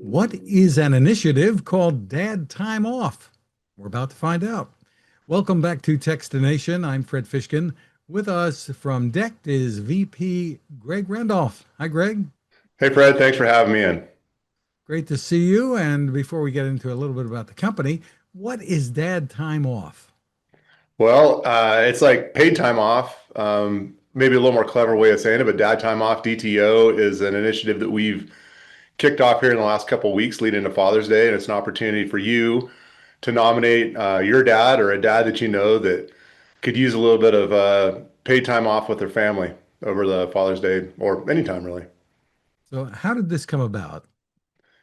What is an initiative called Dad Time Off? We're about to find out. Welcome back to Techstination. I'm Fred Fishkin. With us from DECT is VP Greg Randolph. Hi, Greg. Hey Fred, thanks for having me in. Great to see you. And before we get into a little bit about the company, what is Dad Time Off? Well, it's like paid time off. Maybe a little more clever way of saying it, but dad time off, DTO, is an initiative that we've kicked off here in the last couple of weeks leading to Father's Day. And it's an opportunity for you to nominate your dad or a dad that you know that could use a little bit of paid time off with their family over the Father's Day or anytime really. So, how did this come about?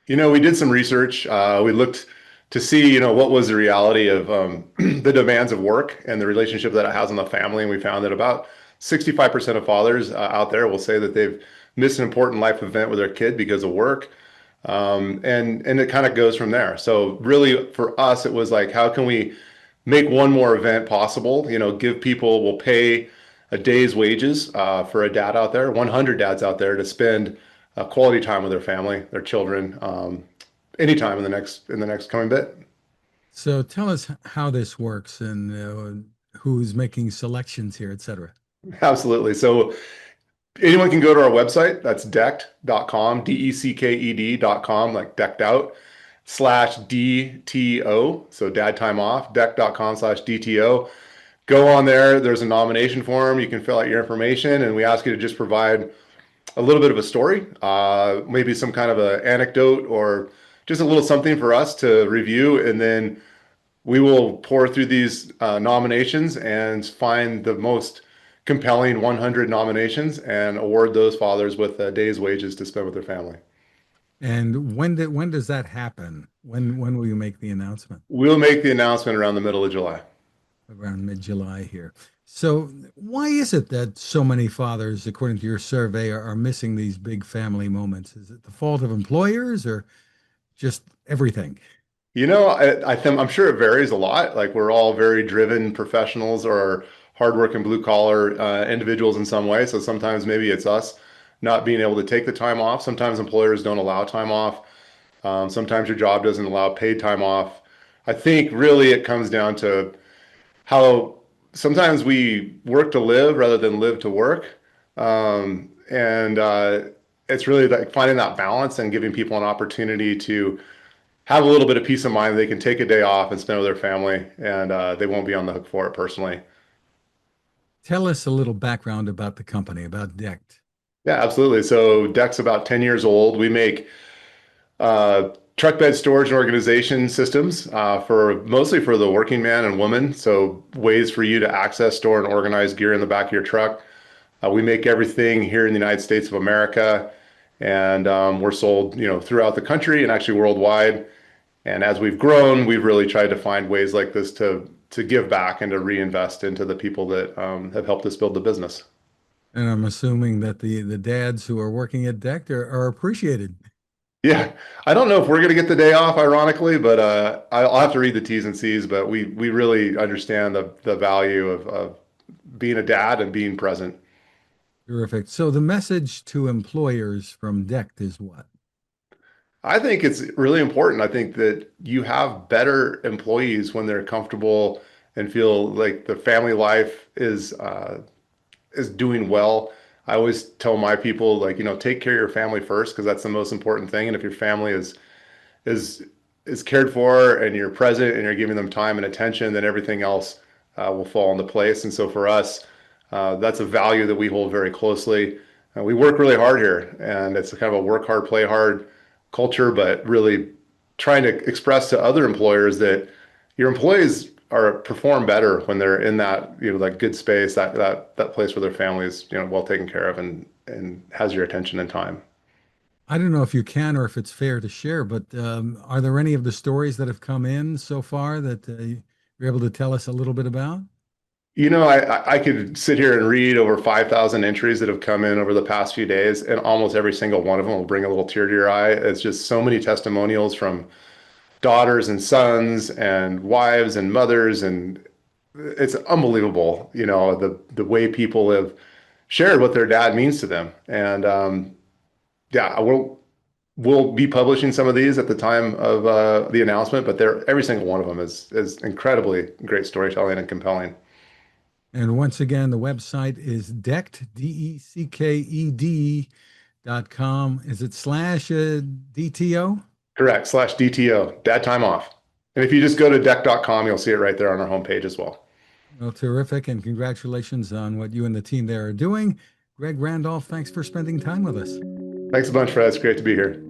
We did some research. We looked to see, what was the reality of the demands of work and the relationship that it has on the family. And we found that about 65% of fathers out there will say that they've missed an important life event with their kid because of work. And it kind of goes from there. So really for us, it was like, how can we make one more event possible? Give people, we'll pay a day's wages for a dad out there, 100 dads out there to spend quality time with their family, their children, anytime in the next coming bit. So, tell us how this works and who's making selections here, et cetera. Absolutely. So anyone can go to our website. That's decked.com, decked.com, like decked out /DTO. So dad time off, deck.com/DTO. Go on there. There's a nomination form. You can fill out your information, and we ask you to just provide a little bit of a story, maybe some kind of an anecdote or just a little something for us to review. And then we will pour through these nominations and find the most compelling 100 nominations and award those fathers with a day's wages to spend with their family. And when does that happen? When will you make the announcement? We'll make the announcement around the middle of July. Around mid-July here. So why is it that so many fathers, according to your survey, are missing these big family moments? Is it the fault of employers or just everything? I'm sure it varies a lot. Like we're all very driven professionals or hardworking blue collar individuals in some way. So sometimes maybe it's us not being able to take the time off. Sometimes employers don't allow time off. Sometimes your job doesn't allow paid time off. I think really it comes down to how sometimes we work to live rather than live to work. And it's really like finding that balance and giving people an opportunity to have a little bit of peace of mind. They can take a day off and spend with their family, and they won't be on the hook for it personally. Tell us a little background about the company, about DECT. Yeah, absolutely. So Deck's about 10 years old. We make truck bed storage and organization systems for mostly for the working man and woman. So ways for you to access, store, and organize gear in the back of your truck. We make everything here in the United States of America, and we're sold, throughout the country and actually worldwide. And as we've grown, we've really tried to find ways like this to give back and to reinvest into the people that have helped us build the business. And I'm assuming that the dads who are working at DECT are appreciated. Yeah, I don't know if we're going to get the day off, ironically, but I'll have to read the T's and C's. But we really understand the value of being a dad and being present. Terrific. So the message to employers from DECT is what? I think it's really important. I think that you have better employees when they're comfortable and feel like the family life is doing well. I always tell my people, like, take care of your family first because that's the most important thing. And if your family is is cared for and you're present and you're giving them time and attention, then everything else will fall into place. And so for us, that's a value that we hold very closely. We work really hard here, and it's kind of a work hard, play hard culture, but really trying to express to other employers that your employees are perform better when they're in that, that good space, that place where their family is, well taken care of and has your attention and time. I don't know if you can or if it's fair to share, but are there any of the stories that have come in so far that you're able to tell us a little bit about? I could sit here and read over 5,000 entries that have come in over the past few days, and almost every single one of them will bring a little tear to your eye. It's just so many testimonials from daughters and sons and wives and mothers, and it's unbelievable, the way people have shared what their dad means to them. And yeah, we'll be publishing some of these at the time of the announcement, but every single one of them is incredibly great storytelling and compelling. And once again, the website is decked, decked.com. Is it slash DTO? Correct. /DTO, dad time off. And if you just go to deck.com, you'll see it right there on our homepage as well. Well, terrific. And congratulations on what you and the team there are doing. Greg Randolph, thanks for spending time with us. Thanks a bunch, Fred. It's great to be here.